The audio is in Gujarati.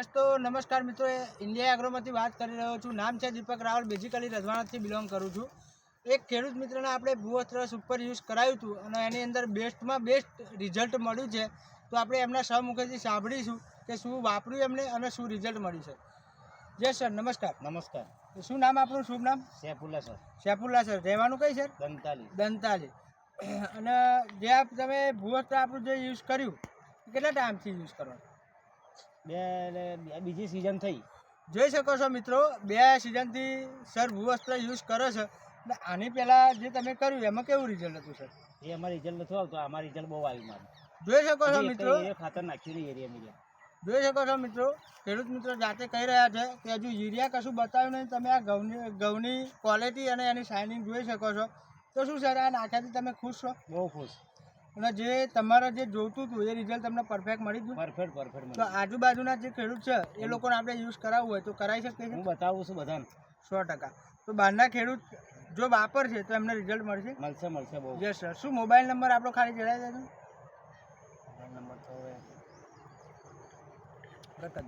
તો નમસ્કાર મિત્રો, ઇન્ડિયા એગ્રોમાંથી વાત કરી રહ્યો છું. નામ છે દીપક રાવલ. બેઝિકલી રજવાડાથી બિલોંગ કરું છું. એક ખેડૂત મિત્રને આપણે ભૂવસ્ત્ર સુપર યુઝ કરાવ્યું હતું અને એની અંદર બેસ્ટમાં બેસ્ટ રિઝલ્ટ મળ્યું છે. તો આપણે એમના સહમુખેથી સાંભળીશું કે શું વાપર્યું એમને અને શું રિઝલ્ટ મળ્યું છે. જય સર, નમસ્કાર. નમસ્કાર. શું નામ આપણું? શુભ નામ? સૈફુલ્લા સર. સૈફુલ્લા સર. રહેવાનું કઈ સર? દંતાલી. અને જે તમે ભૂવસ્ત્ર આપણું જે યુઝ કર્યું કેટલા ટાઈમથી યુઝ કરવાનું? બીજી સિઝન થઈ. જોઈ શકો છો મિત્રો, 2 સિઝનથી સર ભૂવસ્ત્ર યુઝ કરો છો. એટલે આની પહેલાં જે તમે કર્યું એમાં કેવું રિઝલ્ટ હતું સર? એ અમારે રિઝલ્ટ નથી આવતું. આમાં રિઝલ્ટ બહુ આવ્યું મારું. જોઈ શકો છો મિત્રો, ખાતર નાખ્યું નહીં એરિયા. જોઈ શકો છો મિત્રો, ખેડૂત મિત્રો જાતે કહી રહ્યા છે કે હજુ યુરિયા કશું બતાવ્યું નહીં. તમે આ ઘઉંની ક્વોલિટી અને એની શાઇનિંગ જોઈ શકો છો. તો શું સર, આ નાખ્યાથી તમે ખુશ છો? બહુ ખુશ. અને જે તમારે જે જોઈતું હતું એ રિઝલ્ટ તમને પરફેક્ટ મળી ગયું? પરફેક્ટ. તો આજુબાજુના જે ખેડૂત છે એ લોકોને આપણે યુઝ કરાવવું હોય તો કરાવી શકીએ છીએ? હું બતાવું છું બધાને. 100%. તો બહારના ખેડૂત જો વાપરશે તો એમને રિઝલ્ટ મળશે? મળશે બહુ. Yes sir. શું મોબાઈલ નંબર આપણો ખાલી જણાવી દેજો? નંબર તો